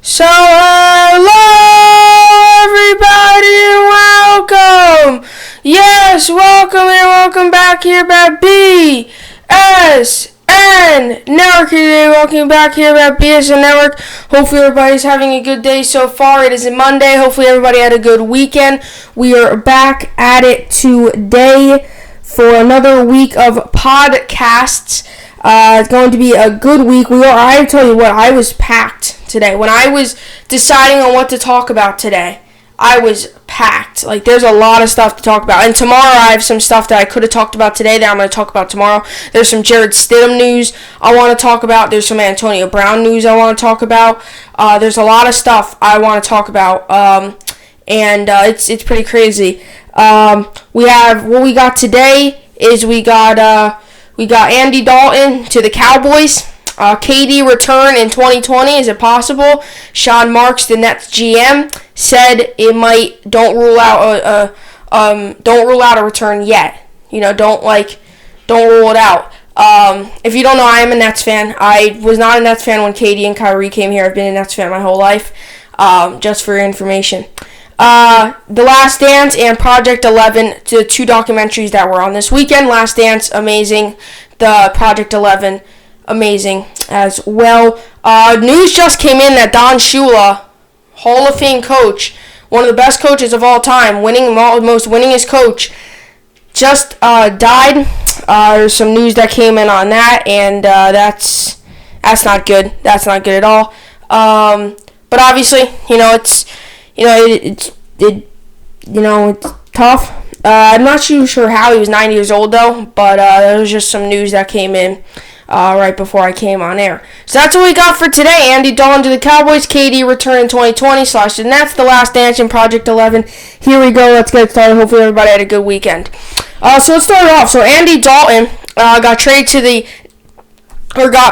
Hello everybody and welcome. Yes, welcome back here at BSN Network today. Welcome back here at BSN Network. Hopefully everybody's having a good day so far. It is a Monday. Hopefully everybody had a good weekend. We are back at it today for another week of podcasts. It's going to be a good week. I tell you what, I was packed today. When I was deciding on what to talk about today, I was packed. There's a lot of stuff to talk about. And tomorrow I have some stuff that I could have talked about today that I'm going to talk about tomorrow. There's some Jared Stidham news I want to talk about. There's some Antonio Brown news I want to talk about. There's a lot of stuff I want to talk about. And it's pretty crazy. What we got today is we got Andy Dalton to the Cowboys. KD return in 2020. Is it possible? Sean Marks, the Nets GM, said it might. Don't rule out a return yet. Don't rule it out. If you don't know, I am a Nets fan. I was not a Nets fan when KD and Kyrie came here. I've been a Nets fan my whole life. Just for your information. The Last Dance and Project 11, the two documentaries that were on this weekend. Last Dance, amazing. The Project 11, amazing as well. News just came in that Don Shula, Hall of Fame coach, one of the best coaches of all time, most winningest coach, just died. There's some news that came in on that, and that's not good. That's not good at all. But obviously, it's tough. I'm not too sure how he was 90 years old though, but there was just some news that came in right before I came on air. So that's what we got for today. Andy Dalton to the Cowboys, KD return in 2020 / the Nets, The Last Dance in Project 11. Here we go. Let's get started. Hopefully everybody had a good weekend. So let's start off. So Andy Dalton got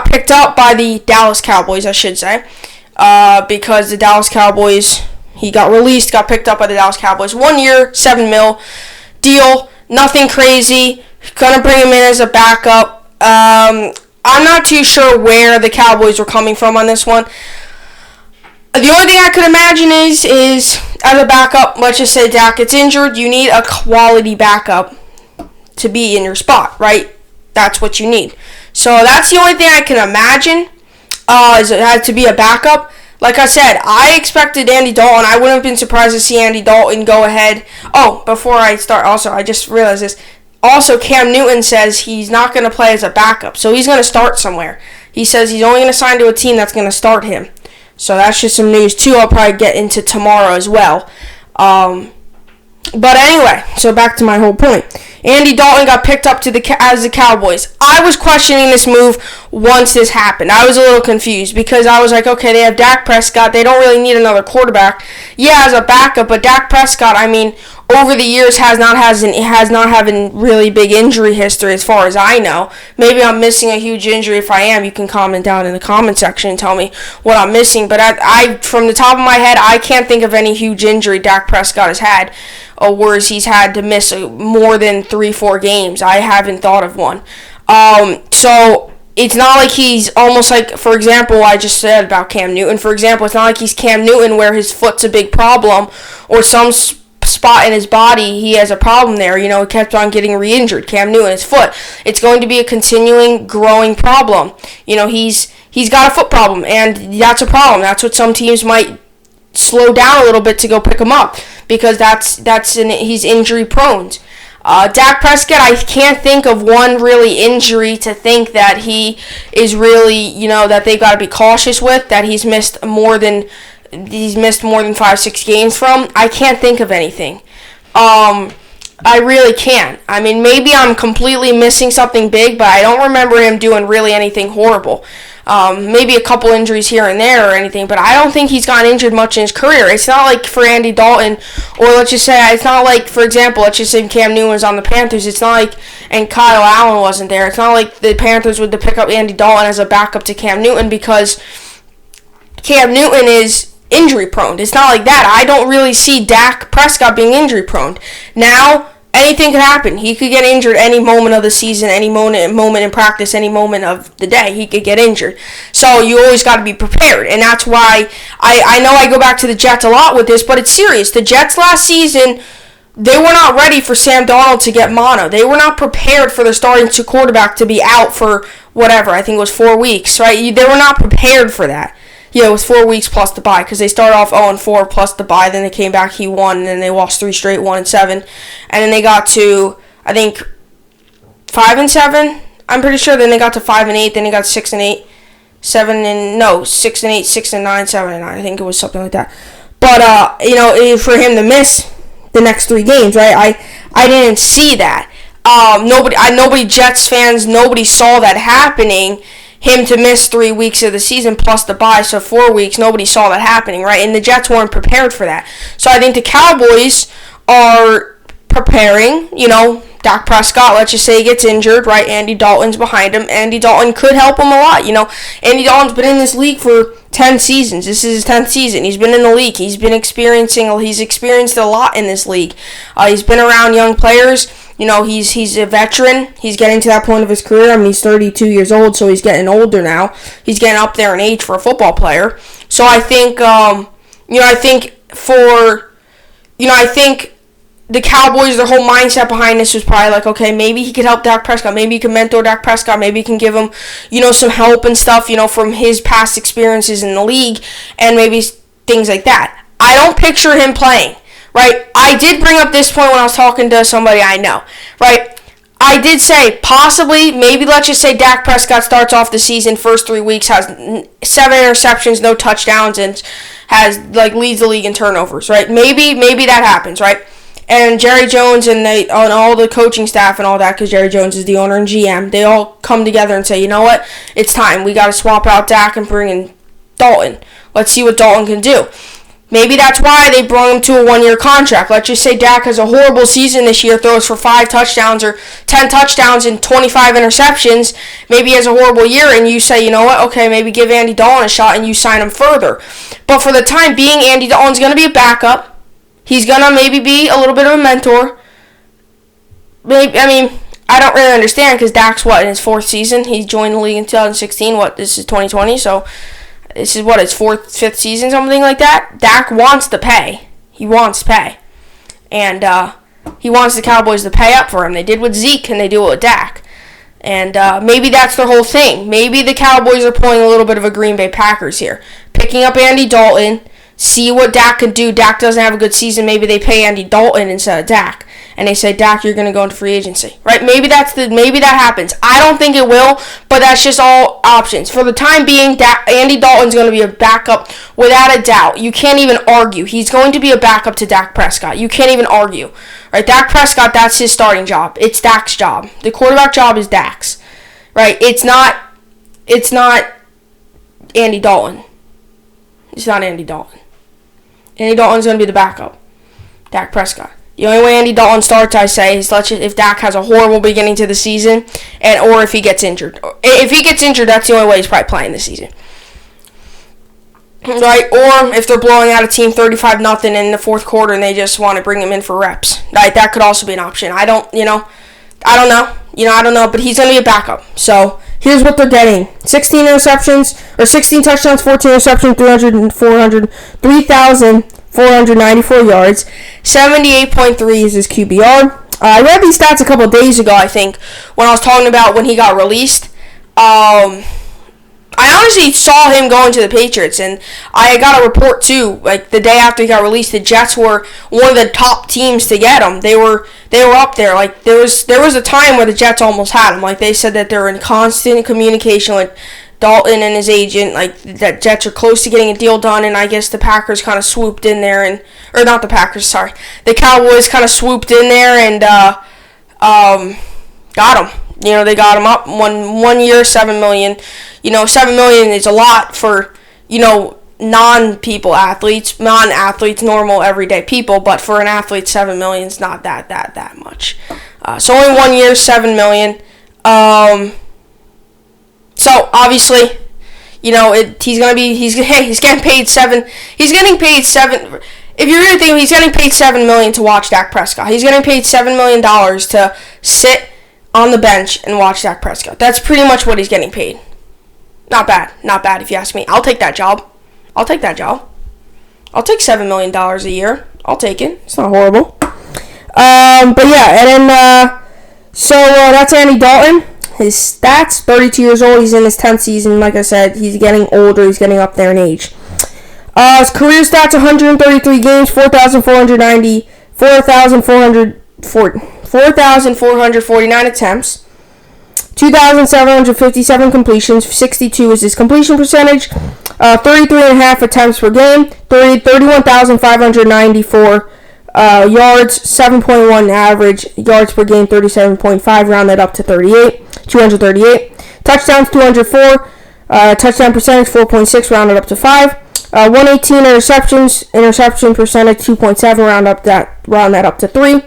picked up by the Dallas Cowboys, I should say, because the Dallas Cowboys. He got released, got picked up by the Dallas Cowboys. 1 year, $7 million deal. Nothing crazy. Gonna bring him in as a backup. I'm not too sure where the Cowboys were coming from on this one. The only thing I could imagine is as a backup, let's just say Dak gets injured, you need a quality backup to be in your spot, right? That's what you need. So that's the only thing I can imagine is it had to be a backup. Like I said, I expected Andy Dalton. I wouldn't have been surprised to see Andy Dalton go ahead. Oh, before I start, also, I just realized this. Also, Cam Newton says he's not going to play as a backup, so he's going to start somewhere. He says he's only going to sign to a team that's going to start him. So that's just some news, too. I'll probably get into tomorrow as well. But anyway, so back to my whole point. Andy Dalton got picked up as the Cowboys. I was questioning this move once this happened. I was a little confused because I was like, okay, they have Dak Prescott. They don't really need another quarterback. Yeah, as a backup, but Dak Prescott, over the years has not having really big injury history as far as I know. Maybe I'm missing a huge injury. If I am, you can comment down in the comment section and tell me what I'm missing. But I from the top of my head, I can't think of any huge injury Dak Prescott has had. Whereas he's had to miss more than 3-4 games. I haven't thought of one. So it's not like he's almost like, for example, I just said about Cam Newton. For example, it's not like he's Cam Newton where his foot's a big problem or some spot in his body he has a problem there. He kept on getting re-injured. Cam Newton, his foot. It's going to be a continuing, growing problem. He's got a foot problem, and that's a problem. That's what some teams might slow down a little bit to go pick him up because he's injury prone. Dak Prescott, I can't think of one really injury to think that he is really, that they've got to be cautious with, that he's missed more than 5-6 games from. I can't think of anything. I really can't. Maybe I'm completely missing something big, but I don't remember him doing really anything horrible. Maybe a couple injuries here and there or anything, but I don't think he's gotten injured much in his career. It's not like for Andy Dalton, or let's just say, it's not like, for example, let's just say Cam Newton was on the Panthers. It's not like, and Kyle Allen wasn't there. It's not like the Panthers would pick up Andy Dalton as a backup to Cam Newton because Cam Newton is injury prone. It's not like that. I don't really see Dak Prescott being injury prone. Now, anything could happen. He could get injured any moment of the season, any moment in practice, any moment of the day. He could get injured. So you always got to be prepared. And that's why I know I go back to the Jets a lot with this, but it's serious. The Jets last season, they were not ready for Sam Darnold to get mono. They were not prepared for their starting quarterback to be out for whatever. I think it was 4 weeks, right? They were not prepared for that. Yeah, it was 4 weeks plus the bye, because they started off 0-4 plus the bye. Then they came back, he won, and then they lost 3 straight, 1-7, and then they got to, I think, 5-7. I'm pretty sure. Then they got to 5-8. Then they got 6-8, 6-8, 6-9, 7-9. I think it was something like that. But for him to miss the next 3 games, right? I didn't see that. Nobody Jets fans, nobody saw that happening. Him to miss 3 weeks of the season plus the bye, so 4 weeks, nobody saw that happening, right? And the Jets weren't prepared for that. So I think the Cowboys are preparing. Dak Prescott, let's just say he gets injured, right? Andy Dalton's behind him. Andy Dalton could help him a lot. Andy Dalton's been in this league for 10 seasons. This is his 10th season. He's been in the league. He's experienced a lot in this league. He's been around young players. He's a veteran. He's getting to that point of his career. I mean, he's 32 years old, so he's getting older now. He's getting up there in age for a football player. So I think, I think the Cowboys, their whole mindset behind this was probably like, okay, maybe he could help Dak Prescott. Maybe he can mentor Dak Prescott. Maybe he can give him, some help and stuff, from his past experiences in the league and maybe things like that. I don't picture him playing, right? I did bring up this point when I was talking to somebody I know, right? I did say possibly, maybe let's just say Dak Prescott starts off the season, first 3 weeks, has 7 interceptions, no touchdowns, and leads the league in turnovers, right? Maybe that happens, right? And Jerry Jones and all the coaching staff and all that, because Jerry Jones is the owner and GM, they all come together and say, you know what, it's time. We got to swap out Dak and bring in Dalton. Let's see what Dalton can do. Maybe that's why they brought him to a 1-year contract. Let's just say Dak has a horrible season this year, throws for 5 touchdowns or 10 touchdowns and 25 interceptions. Maybe he has a horrible year, and you say, you know what, okay, maybe give Andy Dalton a shot, and you sign him further. But for the time being, Andy Dalton's going to be a backup. He's going to maybe be a little bit of a mentor. I don't really understand, because Dak's, in his 4th season? He joined the league in 2016. This is 2020, so this is, his 4th, 5th season, something like that? Dak wants to pay. He wants to pay. And he wants the Cowboys to pay up for him. They did with Zeke, and they do it with Dak. And maybe that's their whole thing. Maybe the Cowboys are pulling a little bit of a Green Bay Packers here. Picking up Andy Dalton, see what Dak can do. Dak doesn't have a good season. Maybe they pay Andy Dalton instead of Dak, and they say, Dak, you're going to go into free agency, right? Maybe that happens. I don't think it will, but that's just all options. For the time being, Andy Dalton's going to be a backup without a doubt. You can't even argue. He's going to be a backup to Dak Prescott. You can't even argue, right? Dak Prescott, that's his starting job. It's Dak's job. The quarterback job is Dak's, right? It's not Andy Dalton. It's not Andy Dalton. Andy Dalton's going to be the backup. Dak Prescott. The only way Andy Dalton starts, I say, is if Dak has a horrible beginning to the season, or if he gets injured. If he gets injured, that's the only way he's probably playing this season. Right? Or if they're blowing out a team 35-0 in the 4th quarter and they just want to bring him in for reps. Right? That could also be an option. I don't know. But he's going to be a backup. So here's what they're getting. 16 touchdowns, 14 interceptions, 3,494 yards. 78.3 is his QBR. I read these stats a couple of days ago, I think, when I was talking about when he got released. I honestly saw him going to the Patriots, and I got a report too. Like the day after he got released, the Jets were one of the top teams to get him. They were up there. Like there was a time where the Jets almost had him. Like they said that they're in constant communication with Dalton and his agent. Like that Jets are close to getting a deal done, and I guess the Packers kind of swooped in there the Cowboys kind of swooped in there and got him. They got him up 1 year, $7 million. $7 million is a lot for, non-athletes, normal, everyday people. But for an athlete, $7 million is not that much. So only 1 year, $7 million. So obviously, he's getting paid $7. He's getting paid $7. if you really think he's getting paid $7 million to watch Dak Prescott, he's getting paid $7 million to sit on the bench and watch Dak Prescott. That's pretty much what he's getting paid. Not bad if you ask me. I'll take that job. I'll take $7 million a year. I'll take it. It's not horrible. But yeah, and then so that's Andy Dalton. His stats: 32 years old. He's in his 10th season. Like I said, he's getting older. He's getting up there in age. His career stats: 133 games, 4,449 attempts, 2,757 completions. 62 is his completion percentage. 33.5 attempts per game. 31,594 yards. 7.1 average yards per game. 37.5 rounded up to 238. Touchdowns: 204. Touchdown percentage: 4.6 rounded up to 5. 118 interceptions. Interception percentage: 2.7 round that up to 3.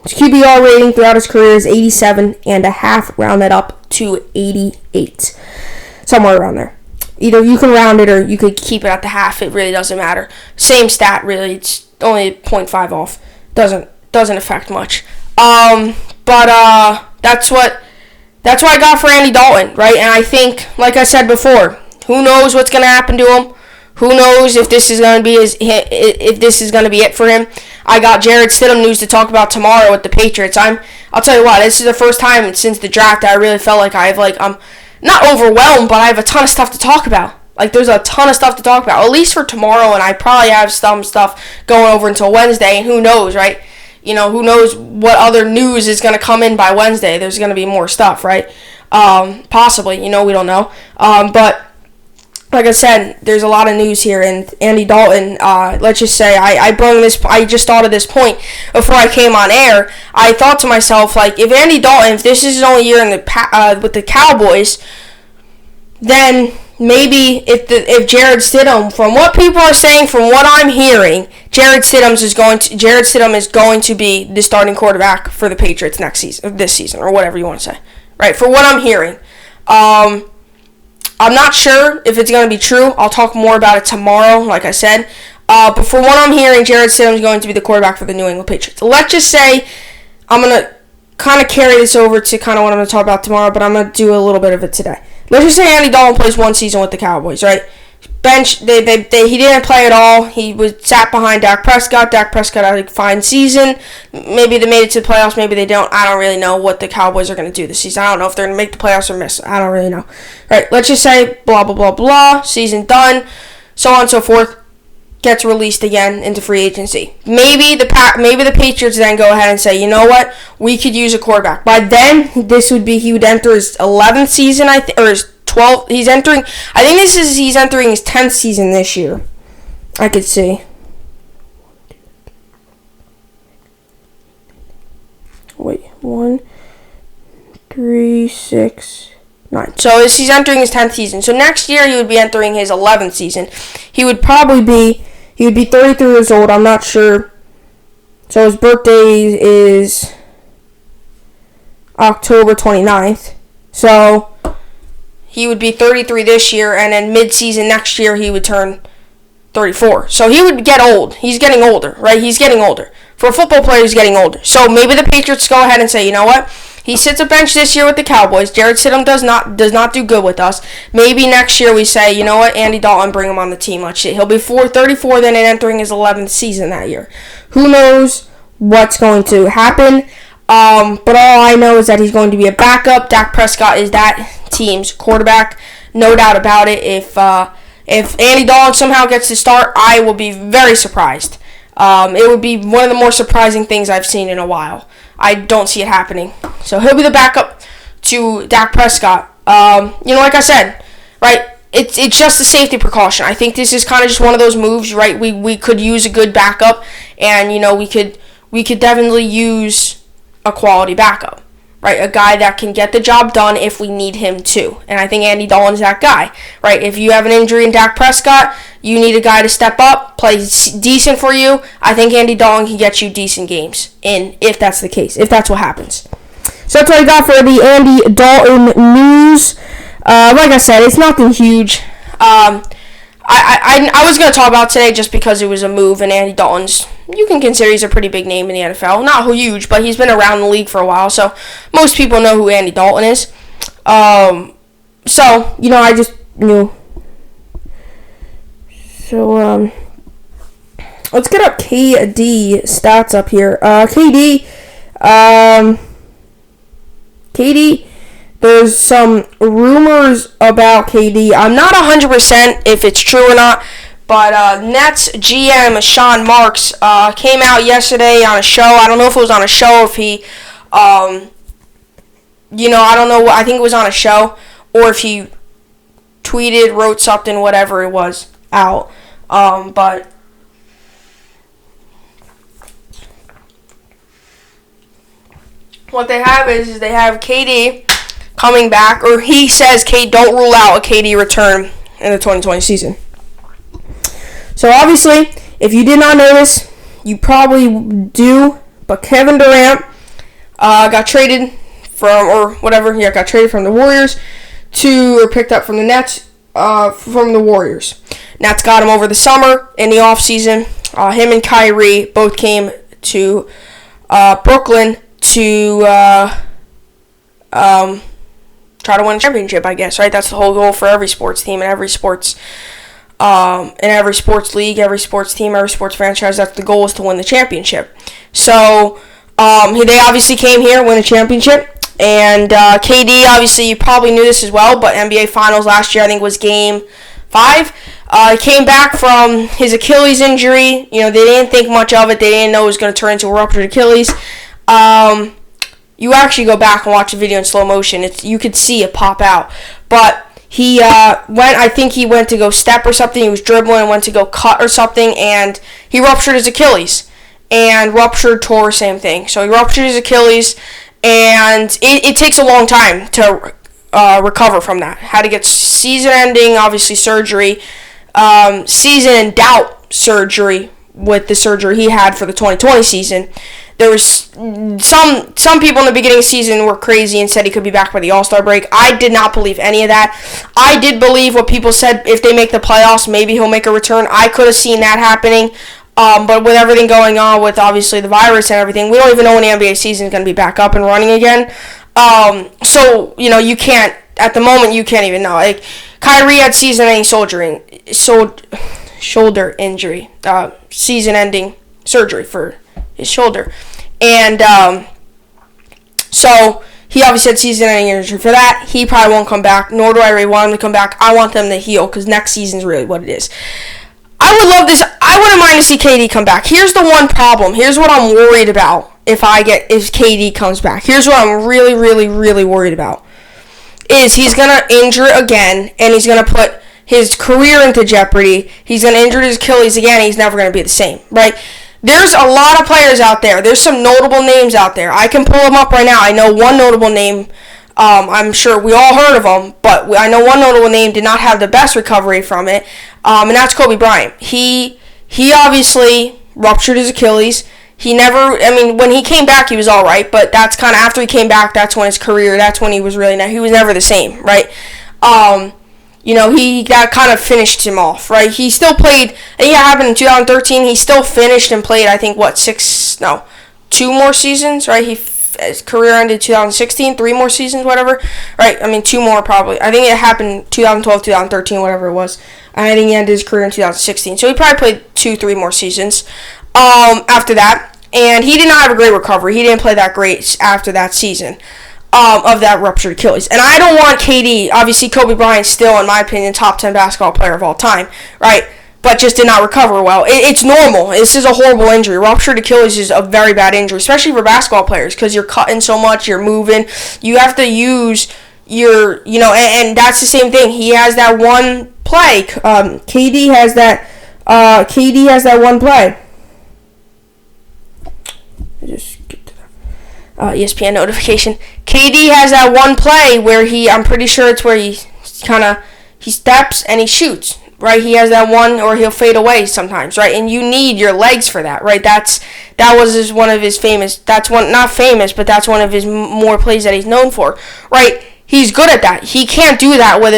His QBR rating throughout his career is 87.5, round that up to 88. Somewhere around there. Either you can round it or you could keep it at the half. It really doesn't matter. Same stat, really. It's only 0.5 off. Doesn't affect much. But that's what I got for Andy Dalton, right? And I think, like I said before, who knows what's going to happen to him? Who knows if this is going to be it for him? I got Jarrett Stidham news to talk about tomorrow with the Patriots. I'll tell you what, this is the first time since the draft that I really felt like I'm not overwhelmed, but I have a ton of stuff to talk about. Like, there's a ton of stuff to talk about, at least for tomorrow, and I probably have some stuff going over until Wednesday, and who knows, right? You know, who knows what other news is going to come in by Wednesday. There's going to be more stuff, right? Possibly, we don't know. But like I said, there's a lot of news here, and Andy Dalton, let's just say, I just thought of this point before I came on air. I thought to myself, like, if Andy Dalton, if this is his only year with the Cowboys, then maybe if Jarrett Stidham, from what people are saying, from what I'm hearing, Jarrett Stidham is going to be the starting quarterback for the Patriots this season, or whatever you want to say, right? For what I'm hearing. I'm not sure if it's going to be true. I'll talk more about it tomorrow, like I said. But for what I'm hearing, Jarrett Stidham is going to be the quarterback for the New England Patriots. Let's just say I'm going to kind of carry this over to kind of what I'm going to talk about tomorrow, but I'm going to do a little bit of it today. Let's just say Andy Dalton plays one season with the Cowboys, right? Bench, he didn't play at all. He sat behind Dak Prescott. Dak Prescott had a fine season. Maybe they made it to the playoffs. Maybe they don't. I don't really know what the Cowboys are going to do this season. I don't know if they're going to make the playoffs or miss. I don't really know. All right, let's just say blah, blah, blah, blah. Season done. So on and so forth. Gets released again into free agency. Maybe the Patriots then go ahead and say, you know what? We could use a quarterback. By then, he would enter his 11th season, or his 12th. He's entering his 10th season this year. I could see. Wait, 1, 3, 6, 9. So he's entering his 10th season. So next year he would be entering his 11th season. He would be 33 years old. I'm not sure. So his birthday is October 29th. So he would be 33 this year, and then mid-season next year he would turn 34. So he would get old. He's getting older, right? He's getting older. For a football player, he's getting older. So maybe the Patriots go ahead and say, you know what? He sits a bench this year with the Cowboys. Jarrett Stidham does not do good with us. Maybe next year we say, you know what, Andy Dalton, bring him on the team. Let's see. He'll be 34 then and entering his 11th season that year. Who knows what's going to happen? But all I know is that he's going to be a backup. Dak Prescott is that team's quarterback. No doubt about it. If Andy Dalton somehow gets to start, I will be very surprised. It would be one of the more surprising things I've seen in a while. I don't see it happening. So he'll be the backup to Dak Prescott. Like I said, right, it's just a safety precaution. I think this is kind of just one of those moves, right? We could use a good backup, and we could definitely use a quality backup, right? A guy that can get the job done if we need him to. And I think Andy Dalton's that guy, right? If you have an injury in Dak Prescott, you need a guy to step up, play decent for you. I think Andy Dalton can get you decent games if that's the case, if that's what happens. So that's what I got for the Andy Dalton news. Like I said, it's nothing huge. I I was going to talk about today just because it was a move, and Andy Dalton's, you can consider he's a pretty big name in the NFL. Not huge, but he's been around the league for a while, so most people know who Andy Dalton is. So, I just knew. So, let's get up KD stats up here. KD, there's some rumors about KD. I'm not 100% if it's true or not, but Nets GM Sean Marks came out yesterday on a show. I don't know if it was on a show, if he, I don't know. I think it was on a show, or if he tweeted, wrote something, whatever it was, out. But what they have is they have KD coming back, or he says don't rule out a KD return in the 2020 season. So obviously, if you did not know this, you probably do, but Kevin Durant got traded got traded from the Warriors or picked up from the Nets from the Warriors. Nets got him over the summer in the offseason. Him and Kyrie both came to Brooklyn to try to win a championship, I guess, right? That's the whole goal for every sports team and every sports league, every sports team, every sports franchise. That's the goal, is to win the championship. So they obviously came here, win a championship. And KD, obviously, you probably knew this as well, but NBA Finals last year, I think, was Game 5. He came back from his Achilles injury. They didn't think much of it. They didn't know it was going to turn into a ruptured Achilles. You actually go back and watch the video in slow motion. You could see it pop out. But he went to go step or something. He was dribbling and went to go cut or something, and he ruptured his Achilles. And tore, same thing. So he ruptured his Achilles, and it takes a long time to recover from that. Had to get season-ending, obviously, surgery, season-in-doubt surgery with the surgery he had for the 2020 season. There was some people in the beginning of the season were crazy and said he could be back by the All-Star break. I did not believe any of that. I did believe what people said, if they make the playoffs, maybe he'll make a return. I could have seen that happening. But with everything going on with, obviously, the virus and everything, we don't even know when the NBA season is going to be back up and running again. So, you can't, at the moment, you can't even know. Like, Kyrie had season-ending shoulder injury, season-ending surgery for his shoulder. And so he obviously had season-ending injury for that. He probably won't come back, nor do I really want him to come back. I want them to heal, because next season's really what it is. I would love this. I wouldn't mind to see KD come back. Here's the one problem. Here's what I'm worried about if KD comes back. Here's what I'm really, really, really worried about. Is he's going to injure again, and he's going to put his career into jeopardy. He's going to injure his Achilles again, and he's never going to be the same, right? There's a lot of players out there. There's some notable names out there. I can pull them up right now. I know one notable name. I'm sure we all heard of him, but I know one notable name did not have the best recovery from it, and that's Kobe Bryant. He obviously ruptured his Achilles. When he came back, he was all right, but that's kind of after he came back, that's when he was really, he was never the same, right? That kind of finished him off, right? He still played, I think it happened in 2013, he still finished and played, I think, 2 more seasons, right? His career ended 2016, 3 more seasons, whatever, right? 2 more probably. I think it happened 2012, 2013, whatever it was. And I think he ended his career in 2016. So he probably played 2-3 more seasons after that. And he did not have a great recovery. He didn't play that great after that season of that ruptured Achilles. And I don't want KD, obviously Kobe Bryant still, in my opinion, top 10 basketball player of all time, right? But just did not recover well. It's normal. This is a horrible injury. Ruptured Achilles is a very bad injury, especially for basketball players, because you're cutting so much, you're moving. You have to use your, and that's the same thing. He has that one play. KD has that one play. Just get to that. ESPN notification. KD has that one play where I'm pretty sure it's where he steps and he shoots. Right, he has that one, or he'll fade away sometimes, right? And you need your legs for that, right? That was one of his famous. That's one, not famous, but that's one of his more plays that he's known for, right? He's good at that. He can't do that with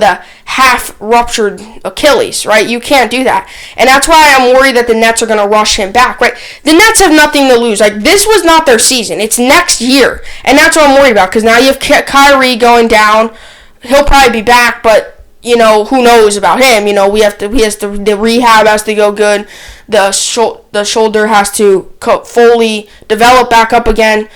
a half ruptured Achilles, right? You can't do that. And that's why I'm worried that the Nets are going to rush him back, right? The Nets have nothing to lose. Like, this was not their season. It's next year. And that's what I'm worried about, because now you have Kyrie going down. He'll probably be back, but, who knows about him? The rehab has to go good. The shoulder has to fully develop back up again.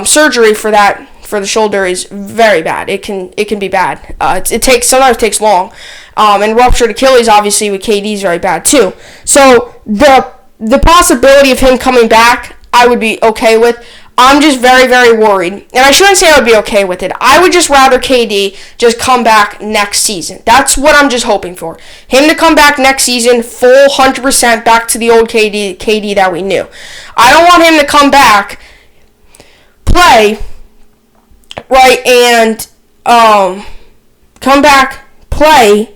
Surgery for the shoulder is very bad. It can be bad. Sometimes takes long. And ruptured Achilles, obviously, with KD is very bad too. So the possibility of him coming back, I would be okay with. I'm just very, very worried. And I shouldn't say I would be okay with it. I would just rather KD just come back next season. That's what I'm just hoping for. Him to come back next season, full 100% back to the old KD that we knew. I don't want him to come back, play, right, and come back, play,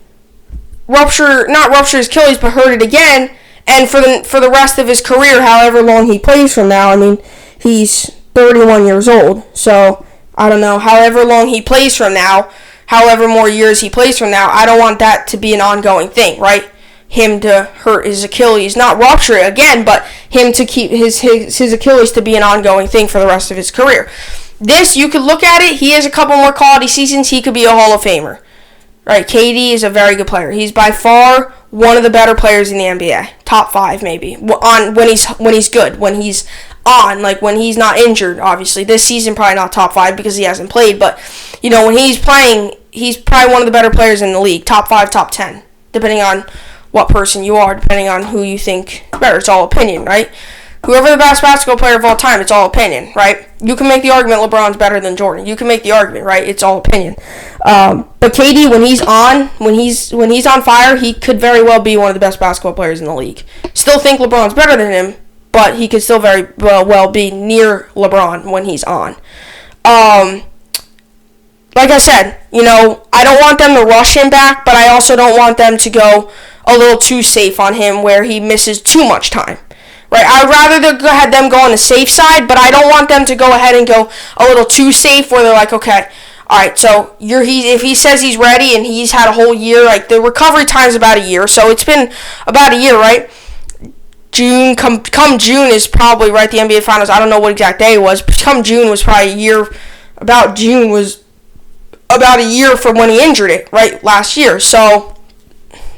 not rupture his Achilles, but hurt it again, and for the rest of his career, however long he plays from now. I mean, he's 31 years old, so I don't know, however long he plays from now, however more years he plays from now, I don't want that to be an ongoing thing, right? Him to hurt his Achilles, not rupture it again, but him to keep his Achilles to be an ongoing thing for the rest of his career. This, you could look at it, he has a couple more quality seasons, he could be a Hall of Famer. Right, KD is a very good player. He's by far one of the better players in the NBA. Top 5 maybe. When he's good, when he's on, like when he's not injured, obviously. This season probably not top 5 because he hasn't played, but when he's playing, he's probably one of the better players in the league. Top 5, top 10, depending on what person you are, depending on who you think better. It's all opinion, right? Whoever the best basketball player of all time, it's all opinion, right? You can make the argument LeBron's better than Jordan. You can make the argument, right? It's all opinion. But KD, when he's on fire, he could very well be one of the best basketball players in the league. Still think LeBron's better than him, but he could still very well be near LeBron when he's on. Like I said, I don't want them to rush him back, but I also don't want them to go a little too safe on him where he misses too much time. Right, I'd rather have them go on the safe side, but I don't want them to go ahead and go a little too safe where they're like, okay, all right, so if he says he's ready and he's had a whole year, like the recovery time's about a year, so it's been about a year, right? Come June is probably, right, the NBA Finals, I don't know what exact day it was, but come June was probably a year, about June was about a year from when he injured it, right, last year, so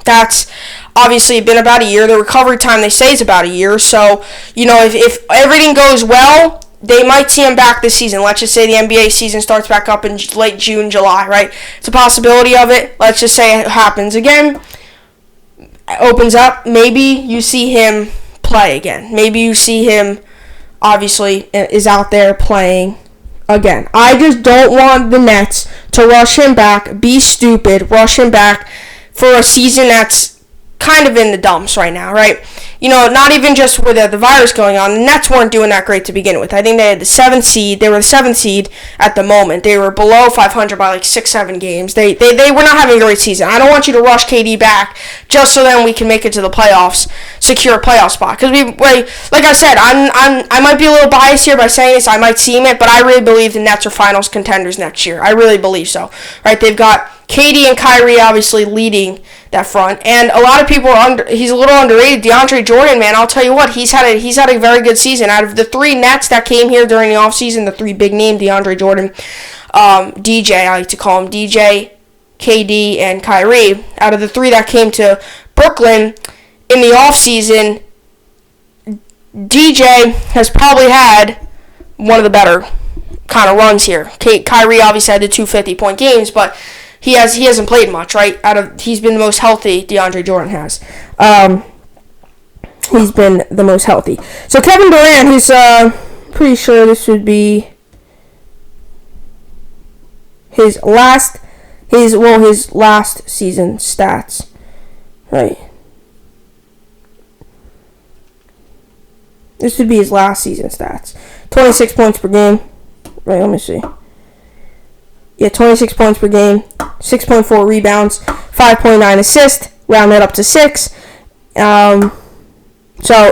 that's obviously been about a year. The recovery time, they say, is about a year. So, if everything goes well, they might see him back this season. Let's just say the NBA season starts back up in late June, July, right? It's a possibility of it. Let's just say it happens again. Opens up. Maybe you see him play again. Maybe you see him, obviously, is out there playing again. I just don't want the Nets to rush him back, be stupid, rush him back for a season that's kind of in the dumps right now, right? Not even just with the virus going on. The Nets weren't doing that great to begin with. I think they had the 7th seed. They were the 7th seed at the moment. They were below 500 by like 6-7 games. They were not having a great season. I don't want you to rush KD back just so then we can make it to the playoffs, secure a playoff spot. Because like I said, I might be a little biased here by saying this. I might seem it, but I really believe the Nets are finals contenders next year. I really believe so. Right? They've got KD and Kyrie obviously leading that front, and a lot of people he's a little underrated. DeAndre Jordan, man, I'll tell you what, he's had a very good season. Out of the 3 Nets that came here during the offseason, the 3 big name, DeAndre Jordan, DJ, I like to call him DJ, KD, and Kyrie. Out of the 3 that came to Brooklyn in the offseason, DJ has probably had one of the better kind of runs here. Kyrie obviously had the 2 50-point games, but he hasn't played much, right? He's been the most healthy. DeAndre Jordan has. He's been the most healthy. So Kevin Durant, he's pretty sure this would be his last season stats, right? This would be his last season stats. 26 points per game. Right, let me see. Yeah, 26 points per game, 6.4 rebounds, 5.9 assists, round that up to 6. So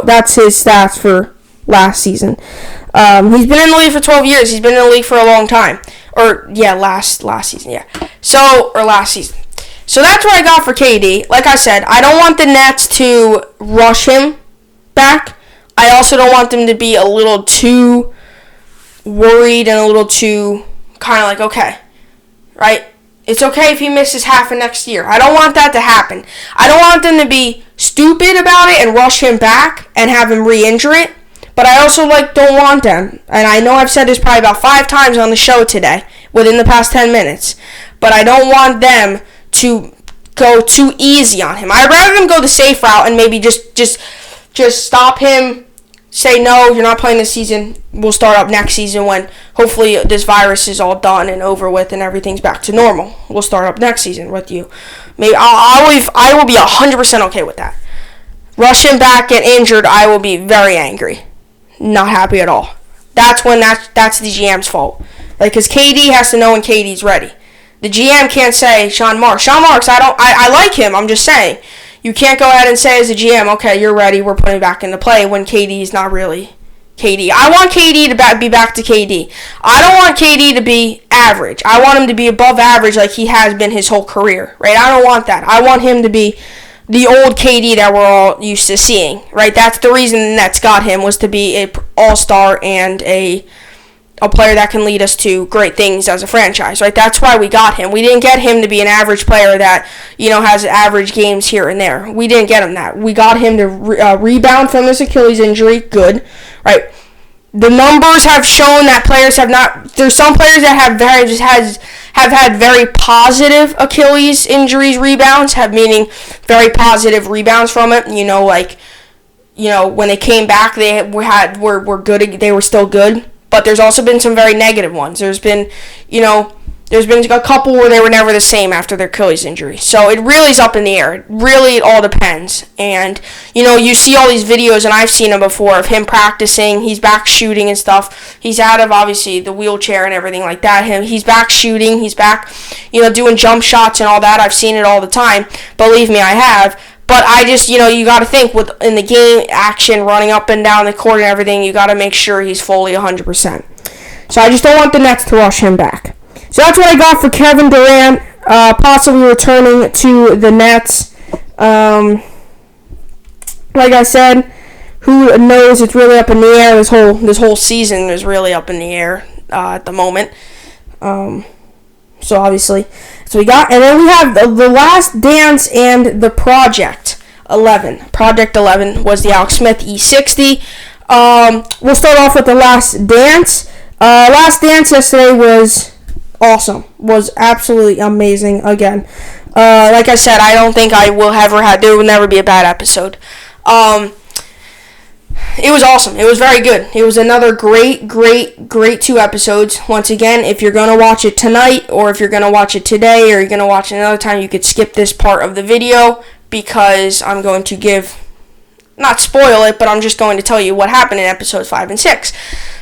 that's his stats for last season. He's been in the league for 12 years. He's been in the league for a long time. Last season, yeah. Last season. So that's what I got for KD. Like I said, I don't want the Nets to rush him back. I also don't want them to be a little too worried and a little too kind of like, okay, right? It's okay if he misses half of next year. I don't want that to happen. I don't want them to be stupid about it and rush him back and have him re-injure it. But I also don't want them, and I know I've said this probably about 5 times on the show today, within the past 10 minutes, but I don't want them to go too easy on him. I'd rather them go the safe route and maybe just stop him, say, no, you're not playing this season. We'll start up next season when hopefully this virus is all done and over with and everything's back to normal. We'll start up next season with you. Maybe I will be 100% okay with that. Rush him back, get injured, I will be very angry. Not happy at all. That's when that's the GM's fault. Because KD has to know when KD's ready. The GM can't say Sean Marks, I like him. I'm just saying. You can't go ahead and say as a GM, okay, you're ready, we're putting back into play when KD's not really KD. I want KD to be back to KD. I don't want KD to be average. I want him to be above average like he has been his whole career, right? I don't want that. I want him to be the old KD that we're all used to seeing, right? That's the reason the Nets got him, was to be an all-star and a player that can lead us to great things as a franchise, right? That's why we got him. We didn't get him to be an average player that, has average games here and there. We didn't get him that. We got him to rebound from this Achilles injury. Good, right? The numbers have shown that players have not. There's some players that have had very positive Achilles injuries rebounds, meaning very positive rebounds from it. When they came back, they were good. They were still good. But there's also been some very negative ones. There's been a couple where they were never the same after their Achilles injury. So it really is up in the air. It all depends. And, you see all these videos, and I've seen them before, of him practicing. He's back shooting and stuff. He's out of, obviously, the wheelchair and everything like that. He's back shooting. He's back, doing jump shots and all that. I've seen it all the time. Believe me, I have. But I just, you got to think in the game, action, running up and down the court and everything, you got to make sure he's fully 100%. So I just don't want the Nets to rush him back. So that's what I got for Kevin Durant, possibly returning to the Nets. Like I said, who knows? It's really up in the air. This whole season is really up in the air at the moment. So obviously, that's what we got. And then we have the Last Dance and the Project 11. Project 11 was the Alex Smith E60. We'll start off with the Last Dance. Last Dance yesterday was awesome. Was absolutely amazing again. Like I said, I don't think there will never be a bad episode. It was awesome. It was very good. It was another great 2 episodes. Once again, if you're going to watch it tonight, or if you're going to watch it today, or you're going to watch it another time, you could skip this part of the video, because I'm going to not spoil it, but I'm just going to tell you what happened in episodes 5 and 6.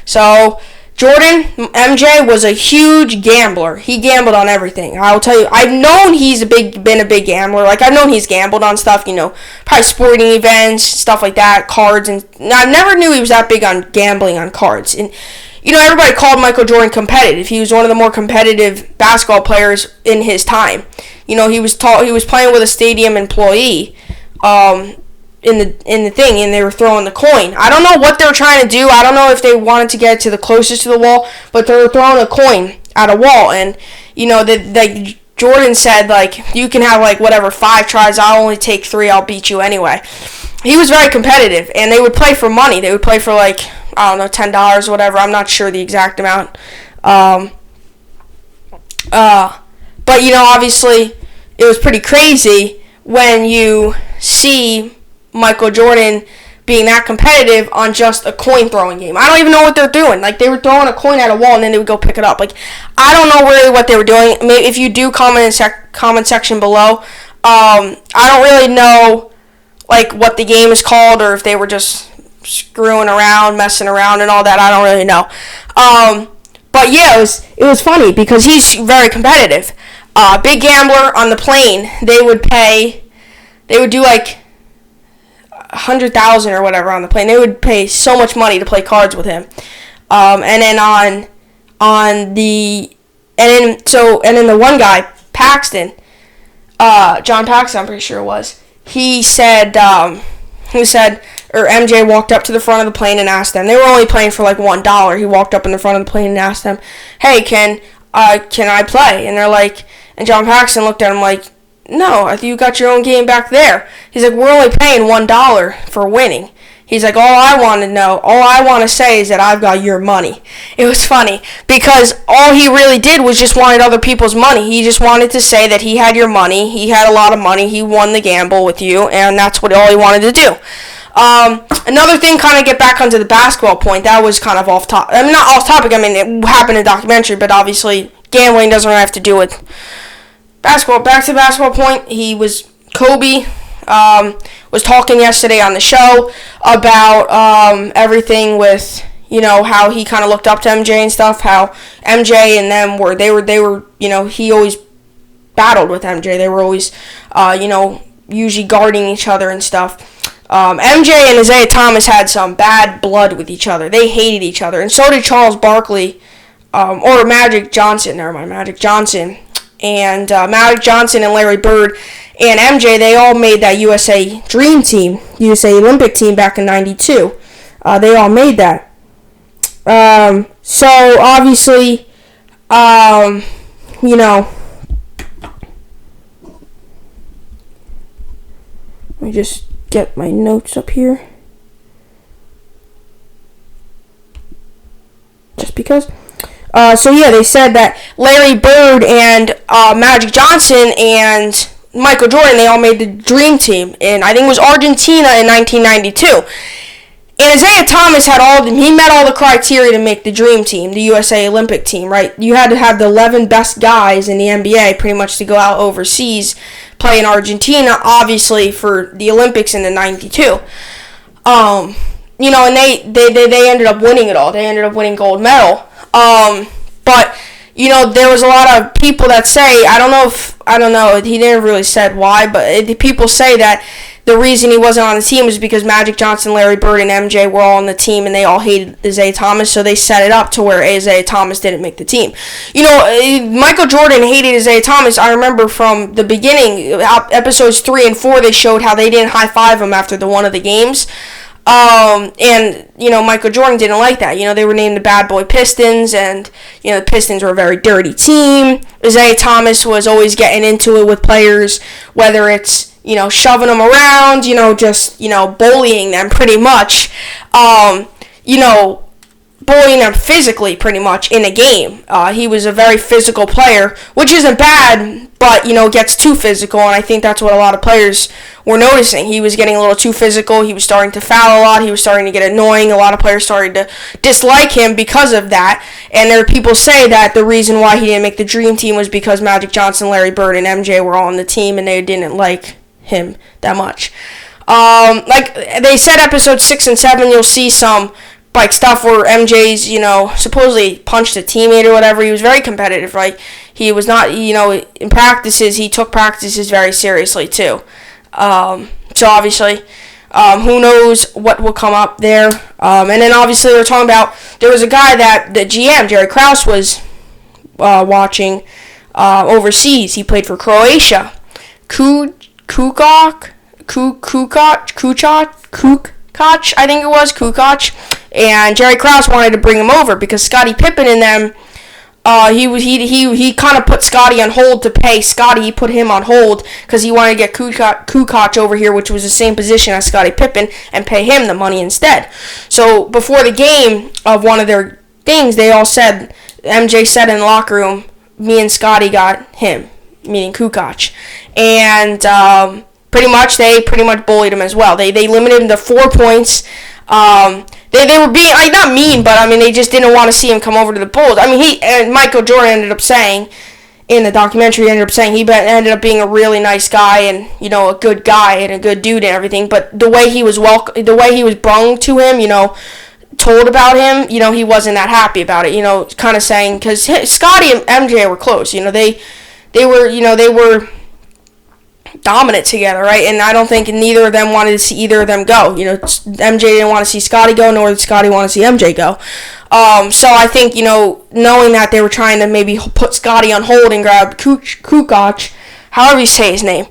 So, Jordan, MJ, was a huge gambler. He gambled on everything. I'll tell you, I've known he's been a big gambler. I've known he's gambled on stuff, probably sporting events, stuff like that, cards, and I never knew he was that big on gambling on cards. And, everybody called Michael Jordan competitive. He was one of the more competitive basketball players in his time. He was playing with a stadium employee, in the thing, and they were throwing the coin. I don't know what they were trying to do. I don't know if they wanted to get to the closest to the wall, but they were throwing a coin at a wall, and Jordan said, you can have whatever 5 tries. I'll only take 3. I'll beat you anyway. He was very competitive, and they would play for money. They would play for I don't know, $10 or whatever. I'm not sure the exact amount. But obviously it was pretty crazy when you see Michael Jordan being that competitive on just a coin throwing game. I don't even know what they're doing. They were throwing a coin at a wall and then they would go pick it up. I don't know really what they were doing. Maybe if you do, comment in comment section below. I don't really know what the game is called, or if they were just screwing around, messing around and all that. I don't really know. But yeah, it was funny because he's very competitive. Big gambler on the plane. They would do 100,000 or whatever on the plane. They would pay so much money to play cards with him. And then the one guy, Paxton, John Paxson, I'm pretty sure it was. He said, or MJ walked up to the front of the plane and asked them. They were only playing for like $1. He walked up in the front of the plane and asked them, "Hey, can I play?" And they're like, and John Paxson looked at him like, "No, you got your own game back there." He's like, "We're only paying $1 for winning." He's like, all I want to say is that I've got your money. It was funny because all he really did was just wanted other people's money. He just wanted to say that he had your money. He had a lot of money. He won the gamble with you, and that's all he wanted to do. Another thing, kind of get back onto the basketball point, that was kind of off topic. I mean, not off topic. I mean, it happened in the documentary, but obviously gambling doesn't really have to do with basketball. Back to the basketball point, Kobe was talking yesterday on the show about everything with, how he kind of looked up to MJ and stuff, how MJ and them he always battled with MJ. They were always, usually guarding each other and stuff. MJ and Isaiah Thomas had some bad blood with each other. They hated each other, and so did Charles Barkley, or Magic Johnson, and Magic Johnson and Larry Bird and MJ, they all made that USA Dream Team, USA Olympic team back in '92. They all made that. So obviously, let me just get my notes up here. Just because. They said that Larry Bird and Magic Johnson and Michael Jordan, they all made the Dream Team, and I think it was Argentina in 1992. And Isaiah Thomas he met all the criteria to make the Dream Team, the USA Olympic team, right? You had to have the 11 best guys in the NBA pretty much to go out overseas, play in Argentina, obviously, for the Olympics in the 92. And they ended up winning it all. They ended up winning gold medal. But there was a lot of people that say, I don't know, he didn't really said why, but people say that the reason he wasn't on the team was because Magic Johnson, Larry Bird, and MJ were all on the team, and they all hated Isaiah Thomas, so they set it up to where Isaiah Thomas didn't make the team. Michael Jordan hated Isaiah Thomas. I remember from the beginning, episodes 3 and 4, they showed how they didn't high-five him after one of the games. Michael Jordan didn't like that. They were named the Bad Boy Pistons, and, the Pistons were a very dirty team. Isaiah Thomas was always getting into it with players, whether it's, shoving them around, just, bullying them pretty much, bullying them physically pretty much in a game. He was a very physical player, which isn't bad, but, gets too physical, and I think that's what a lot of players were noticing. He was getting a little too physical. He was starting to foul a lot. He was starting to get annoying. A lot of players started to dislike him because of that, and there are people say that the reason why he didn't make the Dream Team was because Magic Johnson, Larry Bird, and MJ were all on the team, and they didn't like him that much. Like they said, episodes 6 and 7, you'll see some stuff where MJ's, supposedly punched a teammate or whatever. He was very competitive, right? He was not, in practices, he took practices very seriously too. So obviously, who knows what will come up there. And then obviously they're talking about, there was a guy that the GM, Jerry Krause, was watching overseas. He played for Croatia. Kukoc, I think it was, Kukoc. And Jerry Krause wanted to bring him over because Scottie Pippen and them, he kind of put Scottie on hold to pay Scottie. He put him on hold because he wanted to get Kukoc over here, which was the same position as Scottie Pippen, and pay him the money instead. So before the game of one of their things, they all said, MJ said in the locker room, me and Scottie got him, meaning Kukoc. And they pretty much bullied him as well. They limited him to 4 points. They were being, not mean, but, they just didn't want to see him come over to the Bulls. Michael Jordan ended up saying, in the documentary, he ended up being a really nice guy and, a good guy and a good dude and everything, but the way he was brung to him, told about him, he wasn't that happy about it, kind of saying, because Scottie and MJ were close, they were dominant together, right? And I don't think neither of them wanted to see either of them go. MJ didn't want to see Scottie go, nor did Scottie want to see MJ go. So I think, knowing that they were trying to maybe put Scottie on hold and grab Kukoc, however you say his name.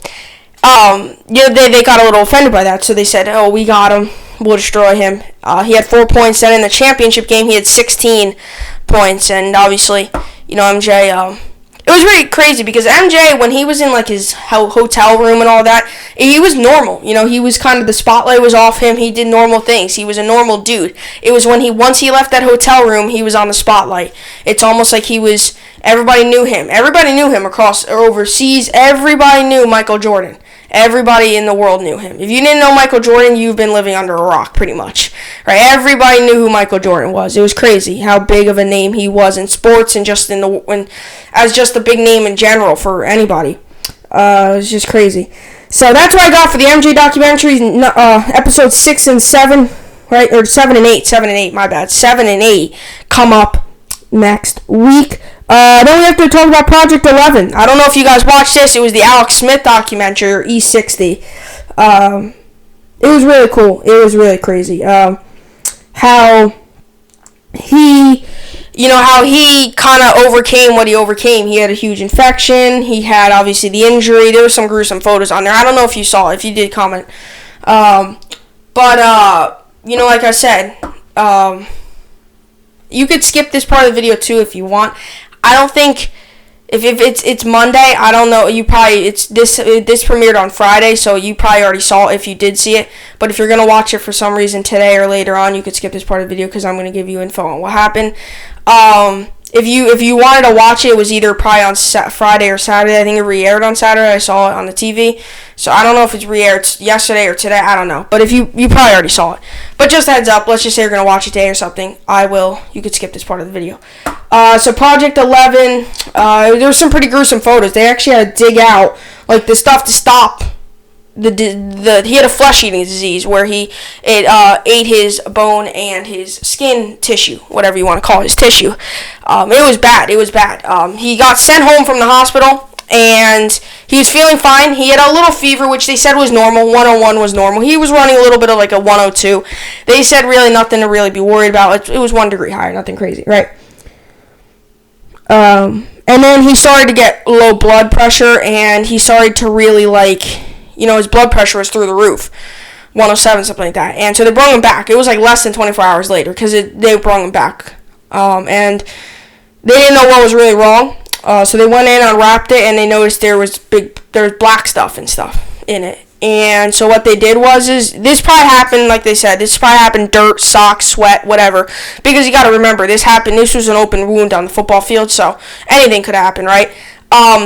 They got a little offended by that, so they said, "Oh, we got him. We'll destroy him." He had 4 points. Then in the championship game, he had 16 points, and obviously, MJ. It was really crazy because MJ, when he was in like his hotel room and all that, he was normal. He was kind of, the spotlight was off him. He did normal things. He was a normal dude. It was once he left that hotel room, he was on the spotlight. It's almost like everybody knew him. Everybody knew him across or overseas. Everybody knew Michael Jordan. Everybody in the world knew him. If you didn't know Michael Jordan, you've been living under a rock, pretty much. Right? Everybody knew who Michael Jordan was. It was crazy how big of a name he was in sports and just as just a big name in general for anybody. It was just crazy. So that's what I got for the MJ documentary, episodes 6 and 7, right? Or 7 and 8. 7 and 8, my bad. 7 and 8 come up next week. Then we have to talk about Project 11. I don't know if you guys watched this. It was the Alex Smith documentary, or E60. It was really cool. It was really crazy. How he kind of overcame what he overcame. He had a huge infection. He had, obviously, the injury. There were some gruesome photos on there. I don't know if you saw it, if you did comment. Like I said, you could skip this part of the video, too, if you want. I don't think, if it's Monday, I don't know, this premiered on Friday, so you probably already saw it if you did see it, but if you're going to watch it for some reason today or later on, you could skip this part of the video, because I'm going to give you info on what happened. If you wanted to watch it, it was either probably on Friday or Saturday. I think it re-aired on Saturday. I saw it on the TV. So I don't know if it's re-aired yesterday or today. I don't know. But if you probably already saw it. But just a heads up, let's just say you're going to watch it today or something. You could skip this part of the video. So Project 11, there were some pretty gruesome photos. They actually had to dig out like the stuff to stop he had a flesh-eating disease where it ate his bone and his skin tissue, whatever you want to call his tissue. It was bad. He got sent home from the hospital, and he was feeling fine. He had a little fever, which they said was normal. 101 was normal. He was running a little bit of like a 102. They said really nothing to really be worried about. It was 1 degree higher, nothing crazy, right? And then he started to get low blood pressure, and he started to really his blood pressure was through the roof, 107, something like that. And so they brought him back. It was like less than 24 hours later because they brought him back. And they didn't know what was really wrong. So they went in, unwrapped it, and they noticed there was black stuff and stuff in it. And so what they did this probably happened, like they said, dirt, socks, sweat, whatever. Because you got to remember, this was an open wound on the football field, so anything could happen, right?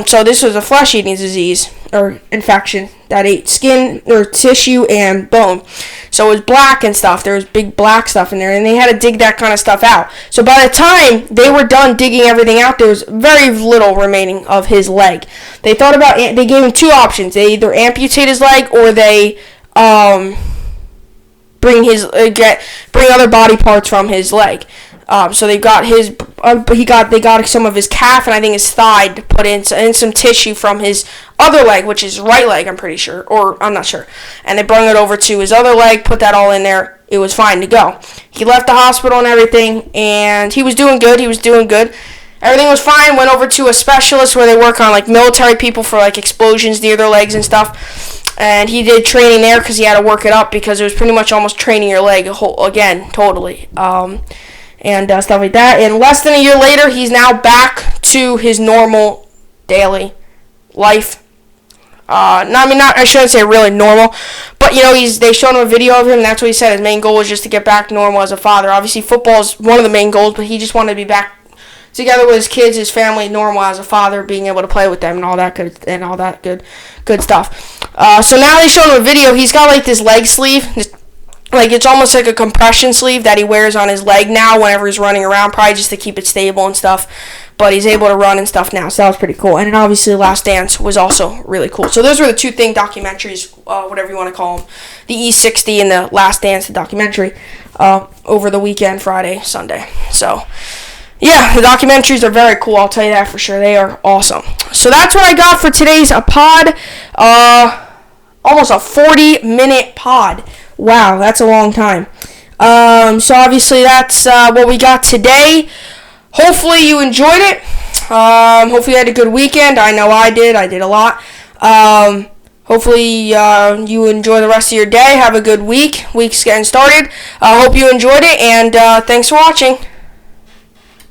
So this was a flesh-eating disease or infection that ate skin or tissue and bone. So it was black and stuff. There was big black stuff in there, and they had to dig that kind of stuff out. So by the time they were done digging everything out, there was very little remaining of his leg. They gave him 2 options. They either amputate his leg or they bring other body parts from his leg. So they got they got some of his calf and I think his thigh to put in some tissue from his other leg, which is right leg, I'm pretty sure, or I'm not sure. And they brought it over to his other leg, put that all in there. It was fine to go. He left the hospital and everything, and he was doing good. Everything was fine. Went over to a specialist where they work on like military people for like explosions near their legs and stuff. And he did training there because he had to work it up because it was pretty much almost training your leg again, totally. And stuff like that. And less than a year later, he's now back to his normal daily life. I shouldn't say really normal, but they showed him a video of him. And that's what he said. His main goal was just to get back normal as a father. Obviously, football is one of the main goals, but he just wanted to be back together with his kids, his family, normal as a father, being able to play with them and all that good stuff. So now they showed him a video. He's got like this leg sleeve. It's almost like a compression sleeve that he wears on his leg now whenever he's running around, probably just to keep it stable and stuff. But he's able to run and stuff now, so that was pretty cool. And then obviously Last Dance was also really cool. So those were the 2 documentaries, whatever you want to call them. The E60 and the Last Dance, the documentary, over the weekend, Friday, Sunday. So, yeah, the documentaries are very cool, I'll tell you that for sure. They are awesome. So that's what I got for today's pod. Almost a 40-minute pod. Wow, that's a long time. So obviously that's what we got today. Hopefully you enjoyed it. Hopefully you had a good weekend. I know I did. I did a lot. Hopefully you enjoy the rest of your day. Have a good week. Week's getting started. Hope you enjoyed it, and thanks for watching.